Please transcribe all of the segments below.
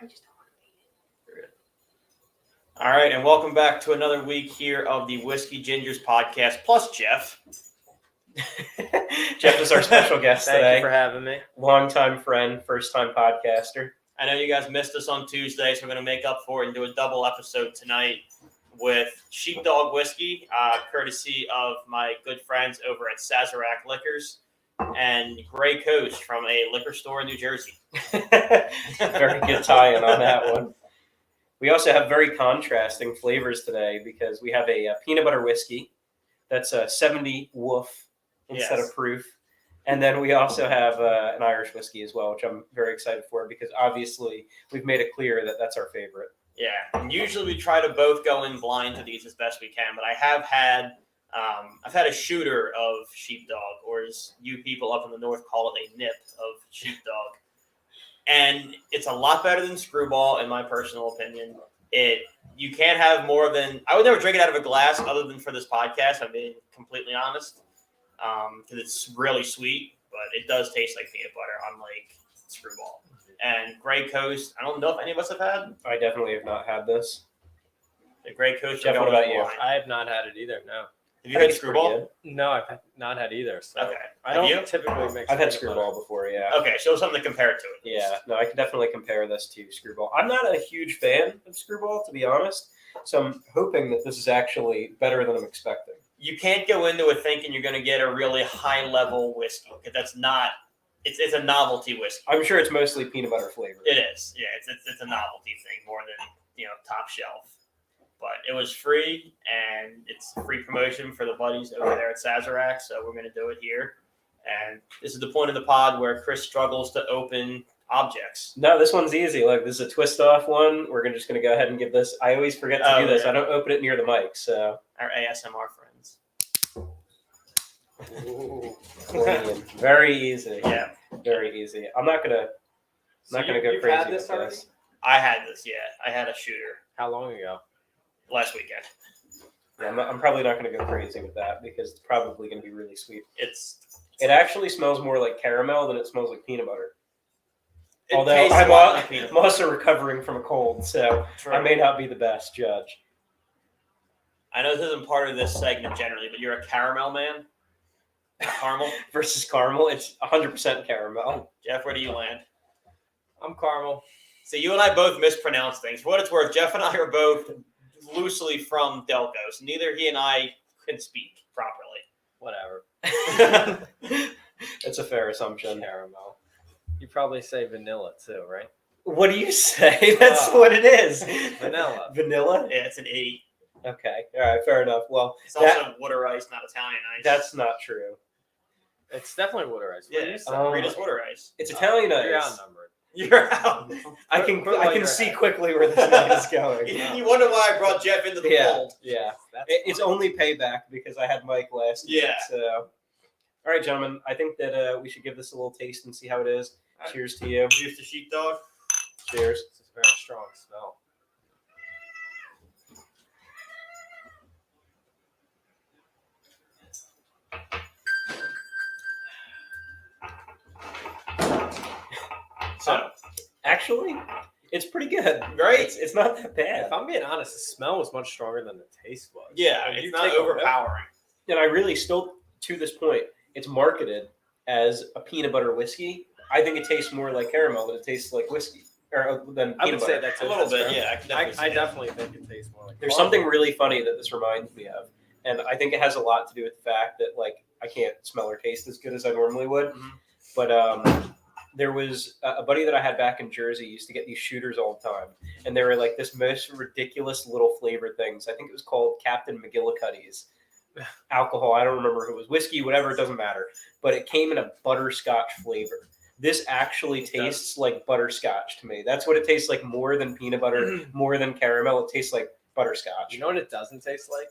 I just don't want to eat it. All right, and welcome back to another week here of the Whiskey Gingers podcast, plus Jeff. Jeff is our special guest today. Thank you for having me. Longtime friend, first-time podcaster. I know you guys missed us on Tuesday, so we're going to make up for it and do a double episode tonight with Sheepdog Whiskey, courtesy of my good friends over at Sazerac Liquors, and Grey Coast from a liquor store in New Jersey. Very good tie-in on that one. We also have very contrasting flavors today because we have a peanut butter whiskey that's a 70 woof instead of proof. And then we also have an Irish whiskey as well, which I'm very excited for because obviously we've made it clear that that's our favorite. Yeah, and usually we try to both go in blind to these as best we can, but I have had I've had a shooter of Sheepdog, or as you people up in the north call it, a nip of Sheepdog. And it's a lot better than Screwball, in my personal opinion. You can't have more than... I would never drink it out of a glass other than for this podcast, I'm being completely honest, because it's really sweet, but it does taste like peanut butter, unlike Screwball. And Grey Coast, I don't know if any of us have had. I definitely have not had this. The Grey Coast. Jeff, what about you? I have not had it either, no. Have you had Screwball? No, I've not had either. So okay. I don't typically mix. I've had Screwball before, yeah. Okay, so something to compare it to. Yeah, no, I can definitely compare this to Screwball. I'm not a huge fan of Screwball, to be honest, so I'm hoping that this is actually better than I'm expecting. You can't go into it thinking you're going to get a really high-level whiskey, because that's not... It's a novelty whiskey. I'm sure it's mostly peanut butter flavored. It is, yeah. It's a novelty thing more than top shelf. But it was free, and it's free promotion for the buddies over there at Sazerac, so we're going to do it here. And this is the point of the pod where Chris struggles to open objects. No, this one's easy. Look, this is a twist-off one. We're just going to go ahead and give this. I always forget to do this. Yeah. I don't open it near the mic, so. Our ASMR friends. Ooh, clean. Very easy. Yeah, very easy. I'm not gonna go crazy had this with already? this. I had this. Yeah, I had a shooter. How long ago? Last weekend. Yeah, I'm probably not gonna go crazy with that because it's probably gonna be really sweet. It actually smells more like caramel than it smells like peanut butter. Although I'm also recovering from a cold, so true. I may not be the best judge. I know this isn't part of this segment generally, but you're a caramel man. Caramel versus caramel. It's 100% caramel. Jeff, where do you land? I'm caramel. So you and I both mispronounce things. For what it's worth, Jeff and I are both loosely from Delco, so neither he and I can speak properly. Whatever. That's a fair assumption. Caramel. You probably say vanilla too, right? What do you say? That's what it is. Vanilla. Vanilla? Yeah, it's an 8. Okay. All right. Fair enough. Well, it's also water ice, not Italian ice. That's not true. It's definitely water ice. Yeah, read us water ice. It's Italian ice. You're outnumbered. You're out. I can see quickly where this night is going. You wonder why I brought Jeff into the fold. Yeah. It's only payback because I had Mike last week. Yeah. So, all right, gentlemen. I think that we should give this a little taste and see how it is. Right. Cheers to you. Cheers to Sheepdog. Cheers. It's a very strong smell. So, actually, it's pretty good. Right? It's not that bad. If I'm being honest, the smell was much stronger than the taste was. Yeah, it's not overpowering. And I really still, to this point, it's marketed as a peanut butter whiskey. I think it tastes more like caramel than it tastes like whiskey. Or than I would butter. say that's a little bit, yeah. I definitely think it tastes more like There's something really funny that this reminds me of. And I think it has a lot to do with the fact that, like, I can't smell or taste as good as I normally would. Mm-hmm. But there was a buddy that I had back in Jersey used to get these shooters all the time. And they were like this most ridiculous little flavor things. I think it was called Captain McGillicuddy's. Alcohol. I don't remember if it was whiskey, whatever. It doesn't matter. But it came in a butterscotch flavor. This actually tastes like butterscotch to me. That's what it tastes like more than peanut butter, more than caramel. It tastes like butterscotch. You know what it doesn't taste like?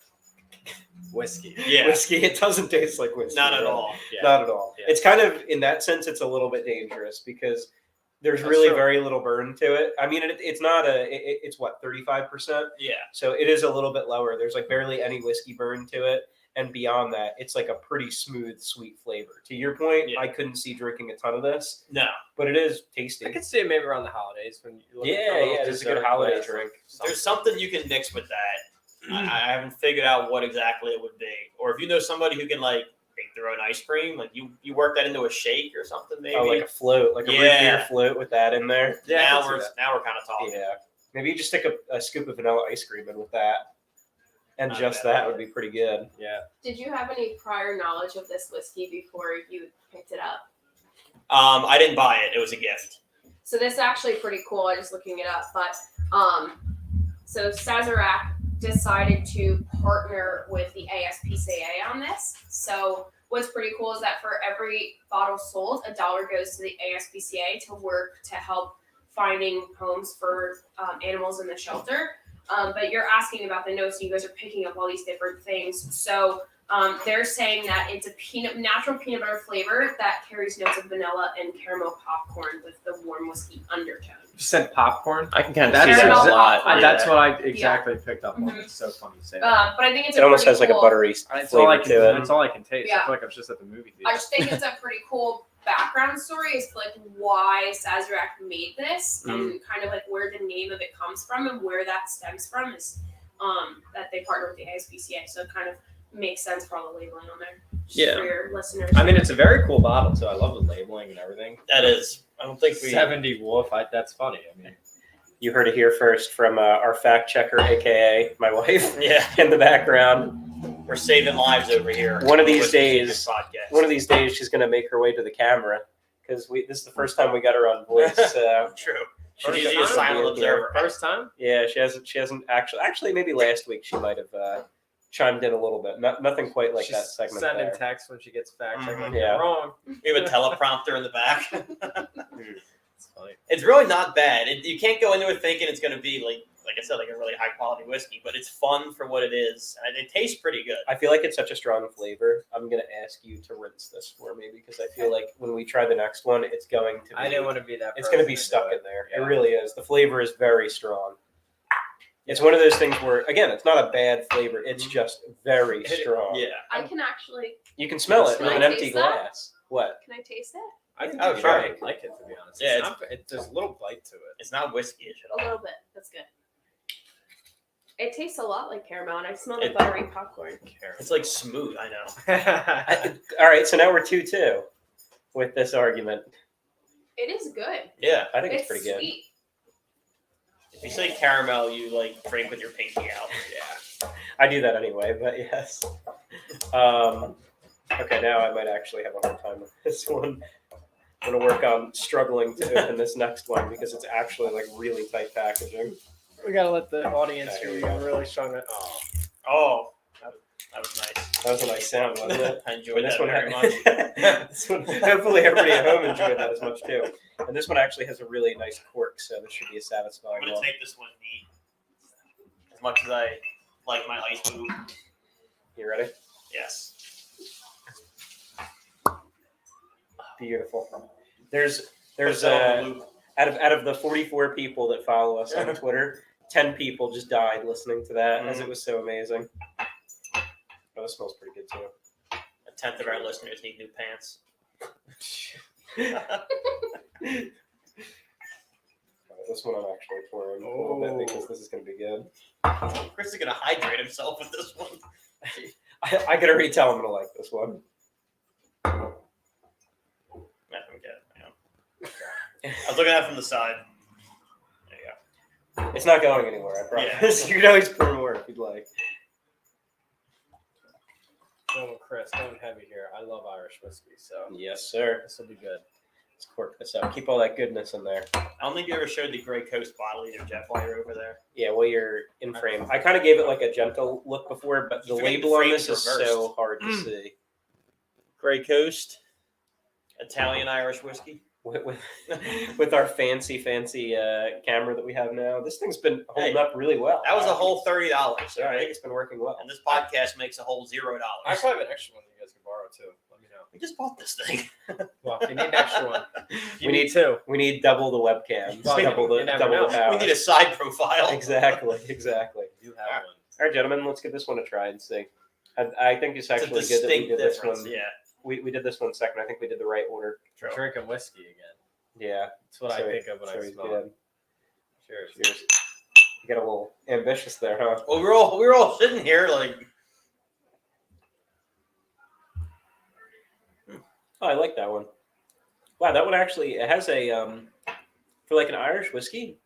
Whiskey. Yeah. Whiskey. It doesn't taste like whiskey. Not at all. Yeah. Not at all. Yeah. It's kind of, in that sense, it's a little bit dangerous because there's really very little burn to it. I mean, it's not it's what, 35%? Yeah. So it is a little bit lower. There's like barely any whiskey burn to it. and beyond that, it's like a pretty smooth, sweet flavor. To your point, Yeah. I couldn't see drinking a ton of this, No. but it is tasty. I could see it maybe around the holidays when you're looking for Yeah, a little yeah, this is a good dessert holiday glass, drink. There's something you can mix with that. I haven't figured out what exactly it would be. Or if you know somebody who can like make their own ice cream, like you work that into a shake or something, maybe. Oh, like a float, like a root Yeah. beer float with that in there. Yeah, I now can we're see kind of talking. Yeah, maybe you just stick a scoop of vanilla ice cream in with that, and Not just bad. that would be pretty good. Yeah. Did you have any prior knowledge of this whiskey before you picked it up? I didn't buy it. It was a gift. So this is actually pretty cool. I'm just looking it up, but so Sazerac decided to partner with the ASPCA on this. So what's pretty cool is that for every bottle sold, $1 goes to the ASPCA to work to help finding homes for animals in the shelter. But you're asking about the notes, and you guys are picking up all these different things. So they're saying that it's a natural peanut butter flavor that carries notes of vanilla and caramel popcorn with the warm whiskey undertone. You said popcorn. I can kind of That's see that a Caramel lot. popcorn. That's what I exactly picked up on. Mhm. It's so funny you say that. But I think it's It almost has like a cool, buttery That's all I flavor can. to it. That's all I can taste. I Yeah. feel like I was just at the movie I theater. just think it's a pretty cool background story as to like why Sazerac made this and kind of like where the name of it comes from and where that stems from is that they partner with the ASPCA. So it kind of makes sense for all the labeling on there. Just Yeah. For your listeners. I mean, it's a very cool bottle too. I love the labeling and everything. That is. I don't think we. 70 Wolf. That's funny. I mean, You heard it here first from our fact checker, aka my wife, Yeah, in the background. we're saving lives over here. One of these With the days- podcast. One of these days, she's gonna make her way to the camera because this is the first time we got her on voice. True. She's First usually a time? silent Yeah. observer. first time. Yeah, she hasn't actually maybe last week she might have chimed in a little bit. Nothing quite like She's that segment sending there. text when she gets fact checked. Mhm. Yeah. Wrong. We have a teleprompter in the back. It's funny. It's really not bad. You can't go into it thinking it's going to be like I said, like a really high quality whiskey, but it's fun for what it is, and it tastes pretty good. I feel like it's such a strong flavor. I'm gonna ask you to rinse this for me because I feel like when we try the next one, it's going to be. I didn't want to be that. It's going to be stuck in there. It really is. The flavor is very strong. It's one of those things where, again, it's not a bad flavor. It's just very strong. Yeah. I can actually. You can smell it Can with I an empty taste that? glass. What? Can I taste it? I think Oh, you sure. might like it, to be honest. Yeah, There's a little bite to it. It's not whiskey-ish at A all. little bit. That's good. It tastes a lot like caramel, and I smell the It- buttery popcorn. It's like smooth. I know. All right, so now we're 2-2 with this argument. It is good. Yeah. I think it's pretty good. Sweet. If you say caramel, you like drink with your pinky out. Yeah. I do that anyway, but yes. Okay, now I might actually have a hard time with this one. I'm going to work on struggling to open this next one because it's actually like really tight packaging. We gotta let the audience Okay, hear here you we go. really strong. Oh, Oh, that was nice. That was a nice sound, wasn't it? I enjoyed this that one very had- much. This one- hopefully everybody at home enjoyed that as much too. And this one actually has a really nice cork, so this should be a I'm satisfying gonna one. take this one neat. As much as I like my ice boom. You ready? Yes. Beautiful. There's Puts it on the loop. out of the 44 people that follow us on Twitter, 10 people just died listening to that as it was so amazing. Oh, this smells pretty good too. A tenth of our listeners need new pants. This one I'm actually pouring a little bit because this is going to be good. Chris is gonna hydrate himself with this one. I can already tell I'm going to like this one. I was looking at it from the side. There you go. It's not going anywhere, I promise. Yeah. You can always pour more if you'd like. going Chris, going heavy here. I love Irish whiskey, so Yes, sir. this will be good. Let's cork this up. Keep all that goodness in there. I don't think you ever showed the Grey Coast bottle either, Jeff, while you're over there. Yeah, well, you're in frame. I kind of gave it like a gentle look before, but the You forget label the on this frame's is reversed. so hard to see. Grey Coast, Italian Irish whiskey. With our fancy camera that we have now, this thing's been holding Hey, up really well. That was a whole $30, I all think right? it's been working well. And this podcast makes a whole $0. I probably have an extra one that you guys can borrow too. Let me know. We just bought this thing. Well, if you need an extra one, you We need two. We need double the webcams, Well, double you never the know. power. We need a side profile. Exactly. You have one. All right, gentlemen, let's give this one a try and see. I think it's It's a actually good that we distinct did this difference. one. Yeah. We did this one second. I think we did the right order. True. Drinking whiskey again. Yeah. That's what I So- think of when so I he's smell good. it. Cheers. Cheers. You got a little ambitious there, huh? Well, we were all sitting here like. Oh, I like that one. Wow, that one actually it has a for like an Irish whiskey.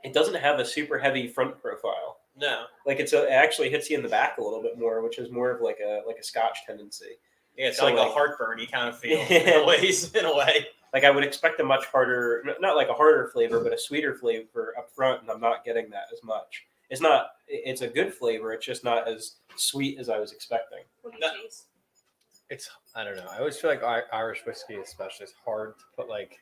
It doesn't have a super heavy front profile. No. Like it actually hits you in the back a little bit more, which is more of like a Scotch tendency. Yeah, it's So, like like- a heartburn you kind of feel in a way. Like I would expect a much harder, not like a harder flavor, but a sweeter flavor up front, and I'm not getting that as much. It's not. It's a good flavor. It's just not as sweet as I was expecting. What do No. you taste? It's I don't know. I always feel like Irish whiskey, especially, is hard to put like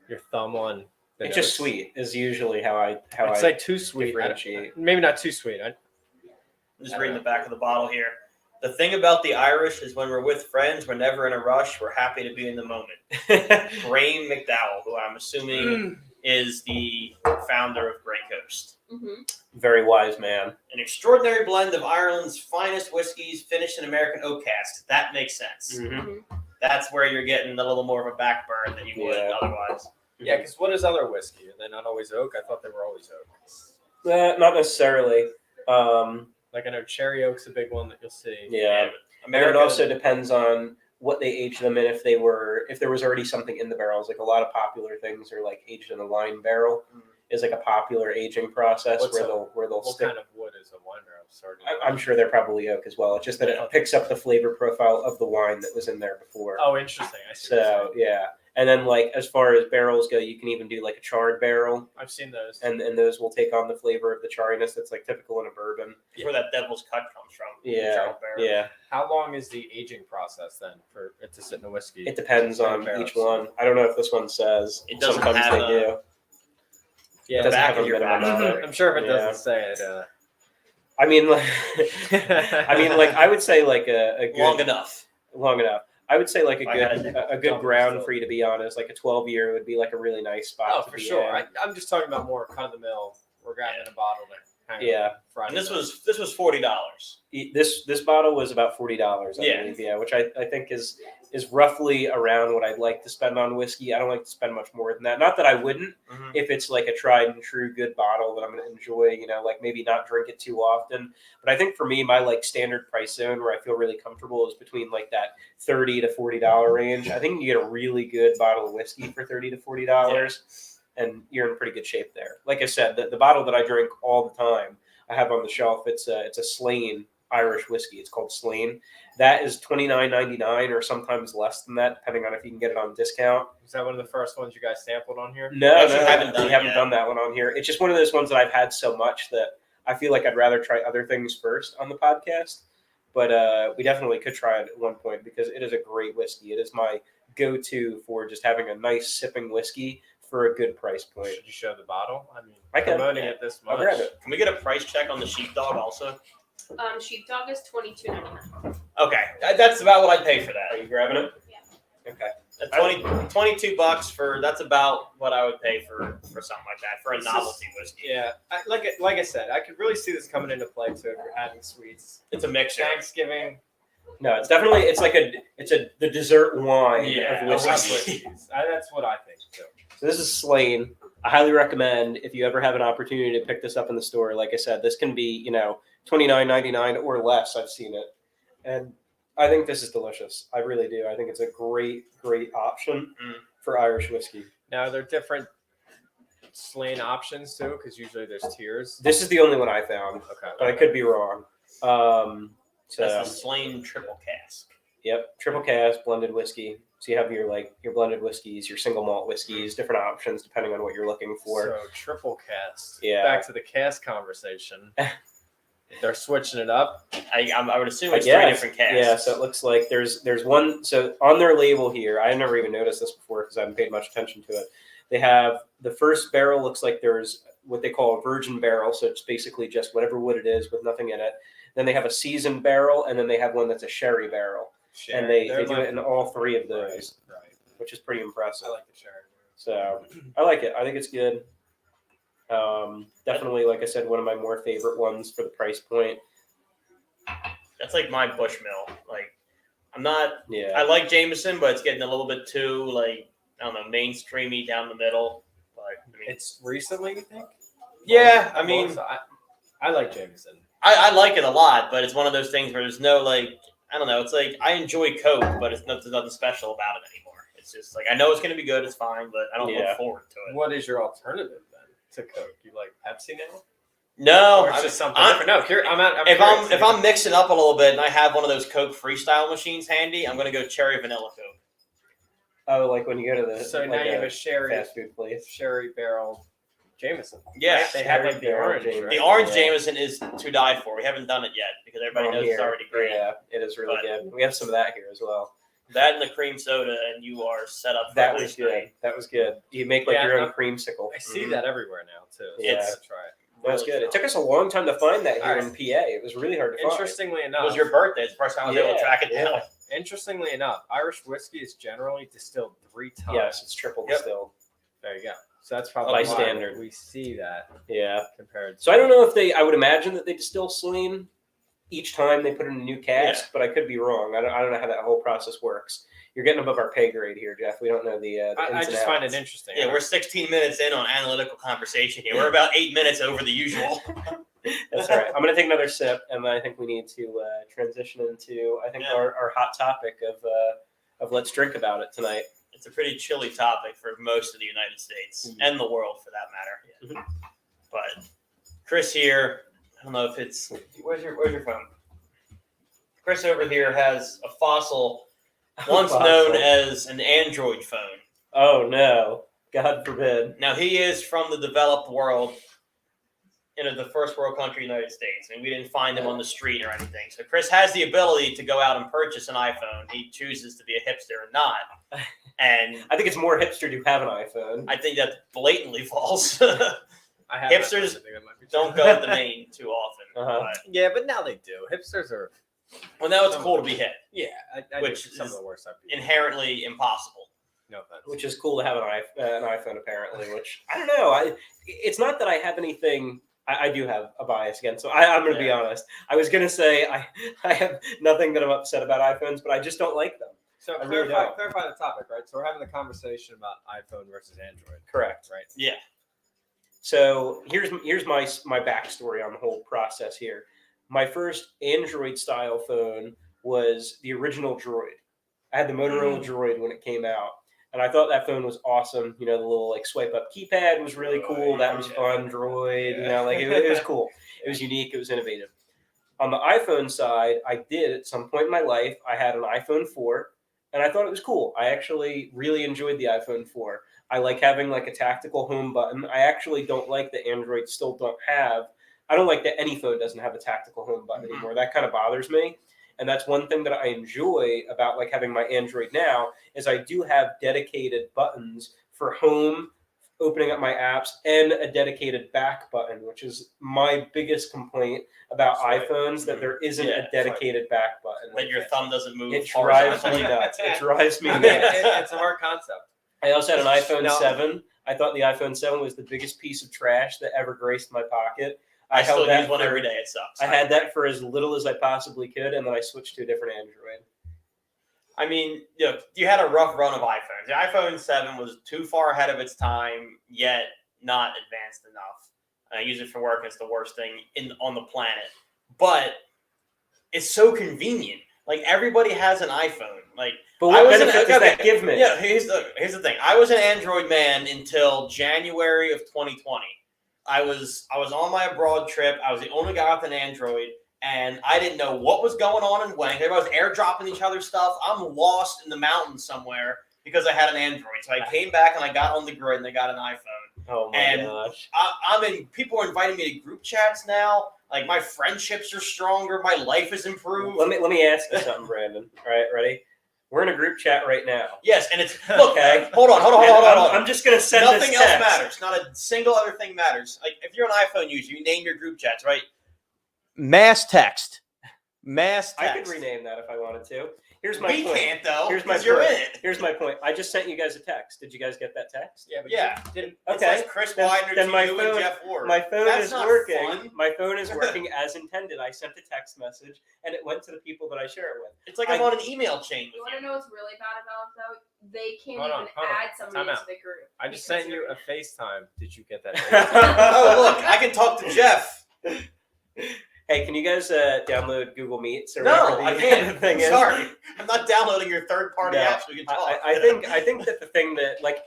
your thumb on. It's just sweet. Is usually how I It's like too sweet. differentiate. Maybe not too sweet. I'm just reading the back of the bottle here. The thing about the Irish is when we're with friends, we're never in a rush. We're happy to be in the moment. Graeme McDowell, who I'm assuming is the founder of Grey Coast. Mm-hmm. Very wise man. An extraordinary blend of Ireland's finest whiskeys finished in American oak casks. That makes sense. Mm-hmm. That's where you're getting a little more of a backburn than you would Yeah. otherwise. Yeah, because what is other whiskey? Are they not always oak? I thought they were always oak. Not necessarily. Like I know cherry oak's a big one that you'll see. Yeah. And it America also depends on what they aged them in. If there was already something in the barrels, like a lot of popular things are like aged in a wine barrel. Is like a popular aging process What's where they'll What stick. kind of wood is a wine barrel? Sorry. I'm sure they're probably oak as well. It's just that it picks up the flavor profile of the wine that was in there before. Oh, interesting. I see. what you're So yeah, and then like as far as barrels go, you can even do like a charred barrel, saying. I've seen those. and those will take on the flavor of the charriness that's like typical in a bourbon. That's where that devil's cut comes from. Yeah, Charles Barrel. yeah. How long is the aging process then for it to sit in a whiskey? It depends on Barrels. each one. I don't know if this one says. It doesn't Sometimes have they a- do. Yeah, It doesn't back have a of your minimum back. on it. I'm sure if it Yeah. doesn't say it. I mean, like, I would say like a good, Long enough. long enough. I would say like If I had a good double ground still. for you to be on is like a 12-year would be like a really nice spot. Oh, to for be sure. in. I'm just talking about more kind of the mill. We're grabbing a bottle to hang Yeah. on Friday. And this night. was $40. This bottle was about $40, I Yeah. believe, yeah, which I think is roughly around what I'd like to spend on whiskey. I don't like to spend much more than that. Not that I wouldn't, Mhm. if it's like a tried and true good bottle that I'm going to enjoy, like maybe not drink it too often. But I think for me, my like standard price zone where I feel really comfortable is between like that $30 to $40 range. I think you get a really good bottle of whiskey for $30 to $40, and you're in pretty good shape there. Like I said, the bottle that I drink all the time, I have on the shelf. It's a Slane Irish whiskey. It's called Slane. That is $29.99 or sometimes less than that, depending on if you can get it on discount. Was that one of the first ones you guys sampled on here? No, We actually haven't done we it haven't yet. done that one on here. It's just one of those ones that I've had so much that I feel like I'd rather try other things first on the podcast. But we definitely could try it at one point because it is a great whiskey. It is my go-to for just having a nice sipping whiskey for a good price point. Should you show the bottle? I mean, I can. promoting it this much. I'll grab it. Can we get a price check on the sheepdog also? Sheepdog is $22.99. Okay, that's about what I'd pay for Are that. you grabbing it? Yeah. Okay. At $22 for that's about what I would pay for something like that for a This is- novelty whiskey. Yeah, like I said, I could really see this coming into play too if you're having sweets. It's a mixture. Thanksgiving, No, it's definitely the dessert wine Yeah, of I love whiskey. whiskeys. That's what I think too. So this is Slane. I highly recommend if you ever have an opportunity to pick this up in the store. Like I said, this can be $29.99 or less. I've seen it, and I think this is delicious. I really do. I think it's a great option for Irish whiskey. Now, are there different Slane options too? Because usually there's tiers. This is the only one I found, Okay. but I could be wrong. So That's the Slane triple cask. yep, triple cask blended whiskey. So you have your blended whiskeys, your single malt whiskeys, different options depending on what you're looking for. So triple cast. Yeah. Back to the cast conversation. They're switching it up. I would assume I it's guess. 3 different casks. Yeah, so it looks like there's one. So on their label here, I never even noticed this before because I haven't paid much attention to it. They have the first barrel looks like there's what they call a virgin barrel, so it's basically just whatever wood it is with nothing in it. Then they have a seasoned barrel, and then they have one that's a sherry barrel, and they do it in all three of those, Right. which is pretty impressive. I like the sherry. So I like it. I think it's good. Definitely, like I said, one of my more favorite ones for the price point. That's like my Bushmill. Like, I'm not. Yeah. I like Jameson, but it's getting a little bit too like I don't know mainstreamy down the middle. But I mean, It's recently, you think? yeah. I mean, So I like Jameson. I like it a lot, but it's one of those things where there's no like I don't know. It's like I enjoy Coke, but there's nothing special about it anymore. It's just like I know it's going to be good. It's fine, but I don't Yeah. look forward to it. What is your alternative then to Coke? You like Pepsi now? No, Or it's I'm just something I'm- different. No, if I'm mixing up a little bit and I have one of those Coke freestyle machines handy, I'm going to go cherry vanilla Coke. Oh, like when you go to the So like now you have a sherry fast food place. barrel Jameson. Yeah, Right? They have like the Sherry orange. barrel Right? The orange Yeah. Jameson is to die for. We haven't done it yet because everybody knows it's already great. Yeah, it is really But- good. We have some of that here as well. That and the cream soda, and you are set up for That a was nice good. night. That was good. You make like Yeah, your own I- creamsicle. I see Mhm. that everywhere now too. So Yeah. I gotta try it. That was Really good. It strong. took us a long time to find that here All right. in PA. It was really hard to find. Interestingly It enough, was your birthday. It's the first time I was able to track it down. Interestingly enough, Irish whiskey is generally distilled 3 times. Yes, it's triple Yep. distilled. There you go. So that's probably By why standard. we see that Yeah. compared. So I don't know if I would imagine that they distill Celine each time they put in a new cask, but I could be wrong. I don't know how that whole process works. You're getting above our pay grade here, Jeff. We don't know the ins I and just find it outs. interesting. Yeah, we're 16 minutes in on analytical conversation here. We're about 8 minutes over the usual. That's all right. I'm going to take another sip, and then I think we need to transition into Yeah. our hot topic of let's drink about it tonight. It's a pretty chilly topic for most of the United States and the world, for that matter. But Chris here, I don't know if it's where's your phone? Chris over here has a fossil, once known as an Android phone. Oh no! God forbid. Now he is from the developed world, the first world country, United States, and we didn't find him on the street or anything. So Chris has the ability to go out and purchase an iPhone. He chooses to be a hipster or not, and I think it's more hipster to have an iPhone. I think that's blatantly false. I have hipsters I think it might be Don't true. go with the name too often. Uh-huh. But, Yeah, but now they do. Hipsters are. well, now it's cool to be hip. Yeah, I Which think some is of the worst I've been. Inherently impossible. No offense. Which is cool to have an iPhone apparently. Which I don't know. It's not that I have anything. I do have a bias again, so I'm going to be honest. I was going to say I have nothing that I'm upset about iPhones, but I just don't like them. So I really clarify don't. the topic, right? So we're having the conversation about iPhone versus Android, Correct. right? Yeah. So here's my backstory on the whole process here. My first Android style phone was the original Droid. I had the Motorola Droid when it came out, and I thought that phone was awesome. You know, the little like swipe up keypad was really cool. That was fun. Droid, you know, like it was cool. It was unique. It was innovative. On the iPhone side, I did at some point in my life, I had an iPhone 4, and I thought it was cool. I actually really enjoyed the iPhone 4. I like having like a tactical home button. I actually don't like that Android still don't have. I don't like that any phone doesn't have a tactical home button anymore. That kind of bothers me. And that's one thing that I enjoy about like having my Android now is I do have dedicated buttons for home, opening up my apps, and a dedicated back button, which is my biggest complaint about iPhones, that there isn't a dedicated back button. That your thumb doesn't move. It drives me horizontally. nuts. It drives me nuts. It's a hard concept. I also had an iPhone No. 7. I thought the iPhone 7 was the biggest piece of trash that ever graced my pocket. I still held that use one for- every day. It sucks. I had that for as little as I possibly could, and then I switched to a different Android. I mean, you had a rough run of iPhones. The iPhone 7 was too far ahead of its time, yet not advanced enough. I use it for work. It's the worst thing on the planet. But it's so convenient. Like, everybody has an iPhone. Like, But I what was an- benefit does that give me? Yeah, here's the thing. I was an Android man until January of 2020. I was on my abroad trip. I was the only guy with an Android, and I didn't know what was going on and when. Everybody was airdropping each other stuff. I'm lost in the mountains somewhere because I had an Android. So I came back and I got on the grid and I got an iPhone. Oh my And gosh. I'm in. People are inviting me to group chats now. Like, my friendships are stronger. My life is improved. Let me ask you something, Brandon. All right, ready? We're in a group chat right now. Yes, and it's look. Okay. Hold on. I'm just gonna send Nothing this else text. matters. Not a single other thing matters. Like, if you're an iPhone user, you name your group chats, right? Mass text. Mass text. I could rename that if I wanted to. Here's my We point. can't though. Here's my 'cause you're point. in it. Here's my point. I just sent you guys a text. Did you guys get that text? Yeah, but Yeah. you didn't. It Okay. says Chris Then- Widener then to my you phone- and Jeff Ward. My phone That's is not working. fun. My phone is working as intended. I sent a text message, and it went to the people that I share it with. It's like I'm on an email chain You with want to you. know what's really bad about it, though? They can't Hold on, even hold on. add somebody Time into out. the group. I just because sent you they're- a FaceTime. Did you get that? Oh look, I can talk to Jeff. Hey, can you guys download Google Meets or No, whatever I the can't. thing I'm is? sorry. I'm not downloading your third-party No, apps. We can talk. I think that the thing that like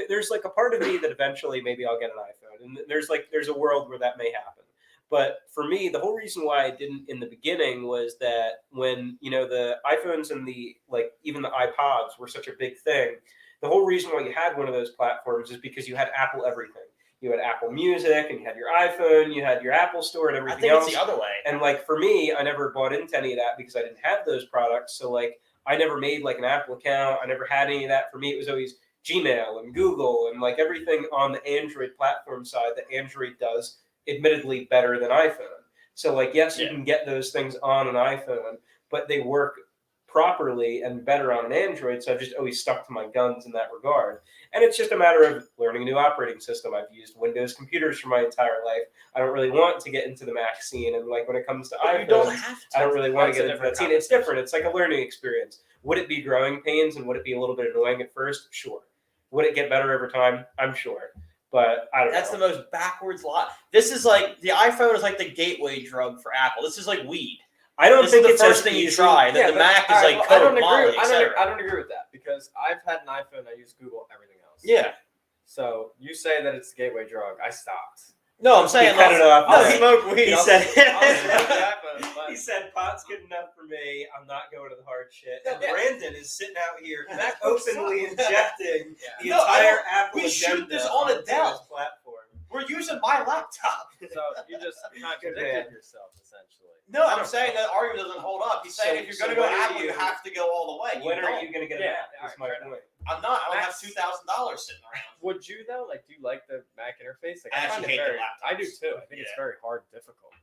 there's like a part of me that eventually maybe I'll get an iPhone, and there's a world where that may happen. But for me, the whole reason why I didn't in the beginning was that when the iPhones and the even the iPods were such a big thing, the whole reason why you had one of those platforms is because you had Apple everything. You had Apple Music, and you had your iPhone, you had your Apple Store, and I everything think else. it's the other way. And for me, I never bought into any of that because I didn't have those products. So I never made an Apple account. I never had any of that. For me, it was always Gmail and Google and everything on the Android platform side that Android does, admittedly better than iPhone. So yes, you can get those things on an iPhone, but they work properly and better on an Android. So I've just always stuck to my guns in that regard. And it's just a matter of learning a new operating system. I've used Windows computers for my entire life. I don't really want to get into the Mac scene. And when it comes to But iPhones, you don't have to. I don't really want to That's get a into that different scene. It's different. It's like a learning experience. Would it be growing pains and would it be a little bit annoying at first? Sure. Would it get better over time? I'm sure. But I don't That's know. the most backwards lot. This is like the iPhone is like the gateway drug for Apple. This is like weed. I don't This think is the it's first as thing you easy. try. And then Yeah, the but- Mac is all right, like well, Coke, Molly, I etc. don't agree with that because I've had an iPhone. I use Google, everything else. Yeah. So you say that it's the gateway drug. I stopped. No, I'm saying He cut it off. I'll Right. smoke weed. He I'll- said, I'll smoke the iPhone, but- he said, pot's good enough for me. I'm not going to the hard shit. And Yeah. Brandon is sitting out here That openly sucks. injecting Yeah. the No, I entire don't- Apple we shoot agenda this on a onto Dell. his platform. We're using my laptop. So you just man. contradicted yourself essentially. No, I'm saying that argument doesn't hold up. He's saying So- if you're so going to go when are Apple, you you- have to go all the way. When are don't. you going to get Yeah, a Mac? Is my alright, fair point. I'm not. I don't have Max- $2,000 sitting around. Would you though? Like, do you like the Mac interface? Like, I find actually it hate the very, laptops. I do too. I think it's Yeah. very hard and difficult.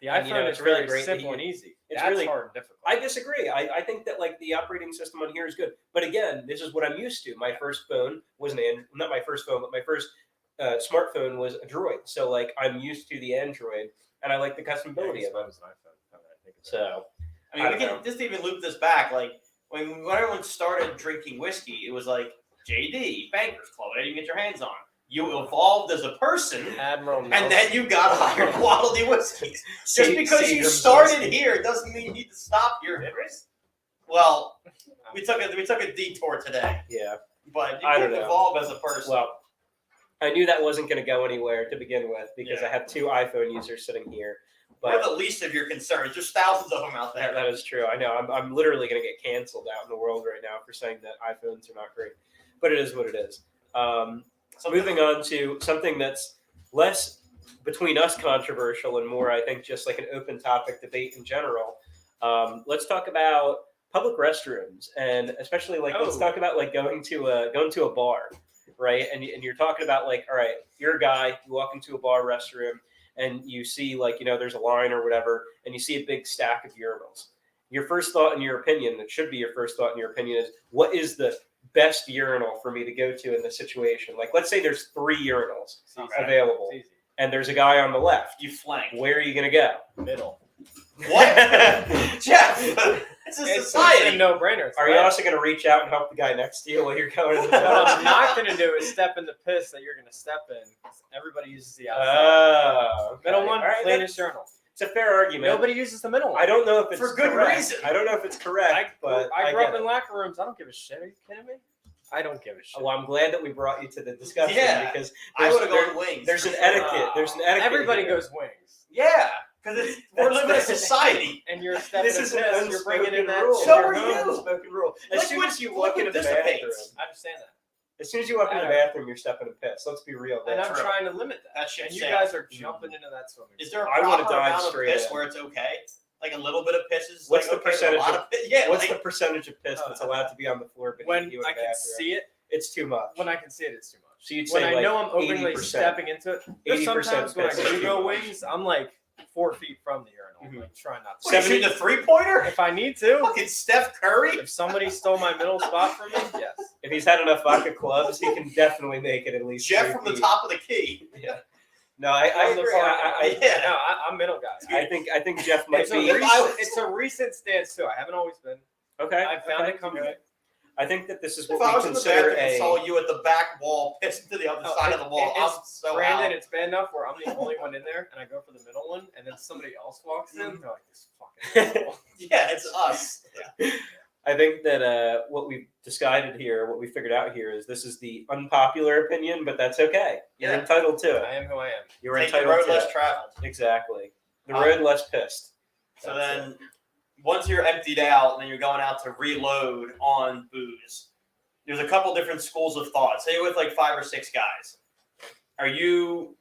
The And, iPhone it's is really very great that simple you- and easy. it's That's really- hard and difficult. I disagree. I think that the operating system on here is good. But again, this is what I'm used to. My first phone was not my first phone, but my first smartphone was a Droid. So I'm used to the Android, and I like the customability of it. was an iPhone. now that I think of it. So I mean, I we don't can know. just even loop this back. When everyone started drinking whiskey, it was like JD, Bankers Club. What you can get your hands on. You evolved as a person, Admiral and Nelson. then you got higher quality whiskeys. Just Se- because you Seagram's started whiskey. here doesn't mean you need to stop here. Well, we took a detour today, Yeah. but you I can don't know. evolve as a person. Well, I knew that wasn't going to go anywhere to begin with because Yeah. I have two iPhone users sitting here. We're But the least of your concerns. There's thousands of them out there. that is true. I know. I'm literally going to get canceled out in the world right now for saying that iPhones are not great. But it is what it is. So moving on to something that's less between us controversial and more, I think, just like an open topic debate in general. Let's talk about public restrooms, and especially let's talk about going to a bar, right? And you're talking about all right, you're a guy, you walk into a bar restroom, and you see there's a line or whatever, and you see a big stack of urinals. Your first thought, in your opinion, that should be your first thought in your opinion, is what is the best urinal for me to go to in this situation? Let's say there's 3 urinals Okay. available, It's easy. and there's a guy on the left. You flank. Where are you going to go? Middle. What? Jeff, it's a It's society. a no-brainer. It's Are you right. also going to reach out and help the guy next to you while you're going to the What toilet? I'm not going to do is step in the piss that you're going to step in. Everybody uses the outside. Okay. Middle one, All right, cleanest urinal. it's a fair argument. Nobody uses the middle one. I don't know if it's For good correct. reason. I don't know if it's correct, but I grew up get in it. locker rooms. I don't give a shit. Are you kidding me? I don't give a shit. Well, I'm glad that we brought you to the discussion Yeah. because I there's- would have gone wings. there's an for etiquette. sure. There's an etiquette. Everybody here. goes wings. Yeah, because we're That's- living in a society. And you're stepping This in is an piss. You're bringing in unspoken that. rule. So in are your you. home. Unspoken rule. As soon as you walk liquid into the bathroom, dissipates. I understand that. as soon as you walk in the I know. bathroom, you're stepping in piss. Let's be real. And That's I'm true. trying to limit that. That shit And you sails. guys are jumping into that swimming Is there a I wanna proper dive amount of straight piss in. where it's okay? Like a little bit of piss is What's like the okay, but percentage a lot of- of piss? Yeah, What's like, the percentage of piss that's allowed to be on the floor beneath when you in I the can bathroom? see it, It's too much. when I can see it, it's too much. So you'd When say I know I'm openly 80%. stepping into it, there's 80% sometimes when I piss is do too go much. wings, I'm like 4 feet from the urinal. Mhm. Like, try not to. What, are you shooting a 3-pointer? If I need to, Fucking Steph Curry? if somebody stole my middle spot from me, yes. If he's had enough vodka clubs, he can definitely make it at least. Jeff 3 from the feet. top of the key. Yeah. No, I On the agree. parking lot. Yeah. No, I'm middle guy. I think Jeff might It's be. it's a recent stance too. I haven't always been. Okay. I found okay. it comforting. I think that this is If what I we was in the consider bathroom and a. saw you at the back wall pissing to the other Oh, side of the wall, I'm so Brandon, out. it's bad enough where I'm the only one in there, and I go for the middle one, and then somebody else walks in. They're like, "This fucking asshole." Yeah, it's us. I think that what we've decided here, what we figured out here, is this is the unpopular opinion, but that's okay. You're Yeah. entitled to it. I am who I am. You're Take the entitled road to less it. traveled. Exactly. The road less pissed. So That's then, once you're emptied out, and then you're going out to reload on booze. There's a couple different schools of thought. Say you're with like 5 or 6 guys. Are you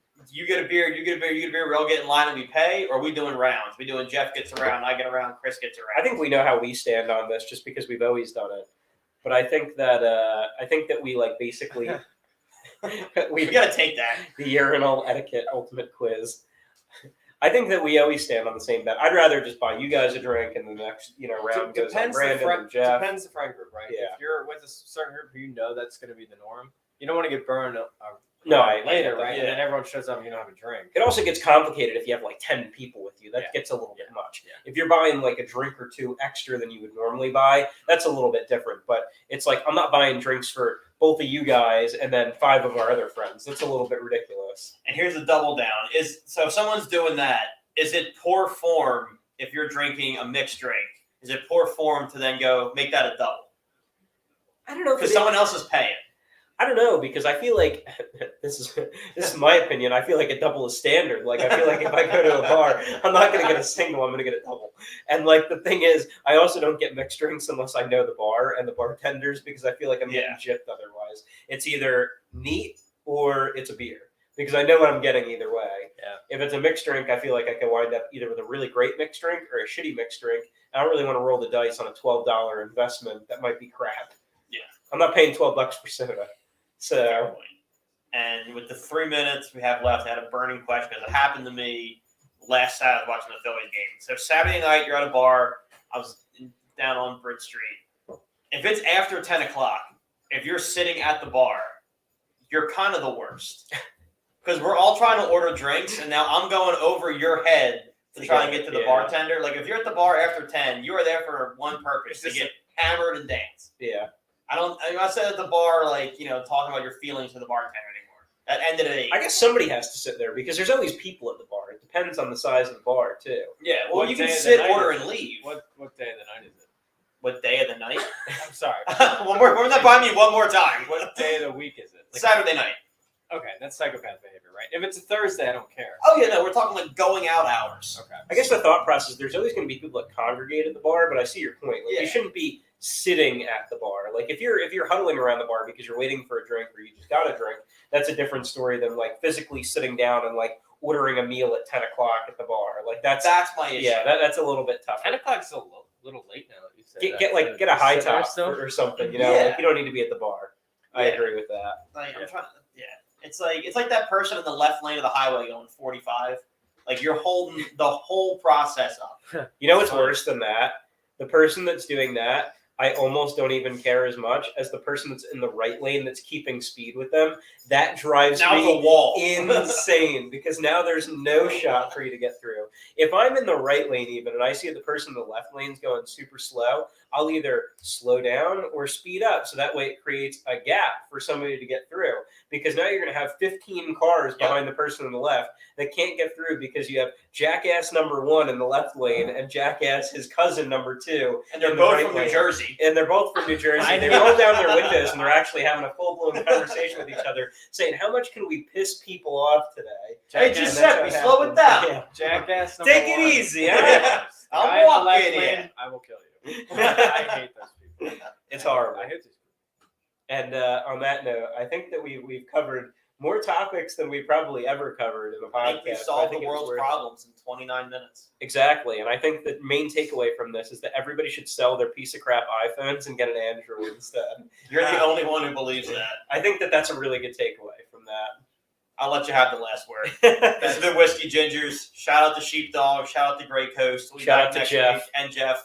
get a beer, you get a beer, you get a beer, we all get in line and we pay, or are we doing rounds? We doing Jeff gets around, I get around, Chris gets around. I think we know how we stand on this, just because we've always done it. But I think that we like basically we gotta take that. the urinal etiquette ultimate quiz. I think that we always stand on the same bet. I'd rather just buy you guys a drink, and the next round goes on Brandon and Jeff. Depends the friend group, right? Yeah. If you're with a certain group who you know that's going to be the norm, you don't want to get burned No, I later, get right? that. And then everyone shows up and you don't have a drink. It also gets complicated if you have like 10 people with you. That Yeah. gets a little bit much. Yeah. If you're buying like a drink or 2 extra than you would normally buy, that's a little bit different. But it's like I'm not buying drinks for both of you guys and then 5 of our other friends. That's a little bit ridiculous. And here's the double down. So if someone's doing that, is it poor form if you're drinking a mixed drink? Is it poor form to then go make that a double? I don't know Because someone else is paying. I don't know, because I feel like this is my opinion. I feel like a double is standard. Like I feel like if I go to a bar, I'm not going to get a single. I'm going to get a double. And like the thing is, I also don't get mixed drinks unless I know the bar and the bartenders, because I feel like I'm getting gypped otherwise. It's either neat or it's a beer, because I know what I'm getting either way. Yeah. If it's a mixed drink, I feel like I can wind up either with a really great mixed drink or a shitty mixed drink. I don't really want to roll the dice on a $12 investment that might be crap. Yeah. I'm not paying $12 for soda. Fair So point. And with the 3 minutes we have left, I had a burning question because it happened to me last Saturday watching the Phillies game. So Saturday night, you're at a bar. I was down on Bridge Street. If it's after 10 o'clock, if you're sitting at the bar, you're kind of the worst. Because we're all trying to order drinks, and now I'm going over your head to try and get to the bartender. Like, if you're at the bar after 10, you are there for one purpose, to get hammered and dance. yeah. I'm not saying at the bar, like, talking about your feelings to the bartender anymore. At the end of the day. I guess somebody has to sit there because there's always people at the bar. It depends on the size of the bar too. Yeah, well, What you day can of the sit, night order, is and leave. What day of the night is it? What day of the night? I'm sorry. Run that by me one more time. What day of the week is it? Saturday night. Okay, that's psychopath behavior, right? If it's a Thursday, I don't care. Oh, yeah, no, we're talking like going out hours. Okay. I guess the thought process, there's always going to be people that congregate at the bar, but I see your point. Like, Yeah. you shouldn't be sitting at the bar. Like if you're huddling around the bar because you're waiting for a drink or you just got a drink, that's a different story than like physically sitting down and like ordering a meal at 10 o'clock at the bar. Like that's my issue. Yeah, that's a little bit tougher. 10 o'clock's a little late now that you said Get a high Sit there top still? or something. You know, Yeah. like you don't need to be at the bar. I Yeah. agree with that. Like I'm trying. Yeah, it's like that person in the left lane of the highway going 45. Like you're holding the whole process up. You know what's Fine. worse than that? The person that's doing that, I almost don't even care as much as the person that's in the right lane that's keeping speed with them. That drives Now me the wall. insane because now there's no shot for you to get through. If I'm in the right lane even and I see the person in the left lane's going super slow, I'll either slow down or speed up so that way it creates a gap for somebody to get through. Because now you're going to have 15 cars behind the person on the left that can't get through because you have jackass number 1 in the left lane and jackass his cousin number 2. And they're in the both right from New lane. Jersey. And they're both from New Jersey. I They know. roll down their windows and they're actually having a full-blown conversation with each other, saying, how much can we piss people off today? Hey, And that's Giuseppe, what slow it happens. down. Yeah. Jackass number Take it 1. easy, huh? Yeah. Guy I'm in the walking left in. lane, I will kill you. I hate those people. It's horrible. I hate these people. And on that note, I think that we've covered more topics than we probably ever covered in the I think we podcast. but I solved think the it was world's worth it. problems in 29 minutes. Exactly. And I think the main takeaway from this is that everybody should sell their piece of crap iPhones and get an Android instead. You're the only one who believes that. I think that that's a really good takeaway from that. I'll let you have the last word. This has been Whiskey Gingers. Shout out to Sheepdog. Shout out to Grey Coast. We'll be Shout back out to next Jeff. week. And Jeff.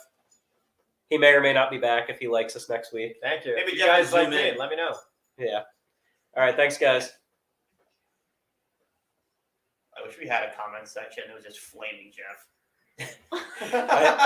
He may or may not be back if he likes us next week. Thank you. Maybe If you Jeff guys will like zoom me, in. let me know. Yeah. All right. Thanks, guys. I wish we had a comment section. It was just flaming Jeff. I-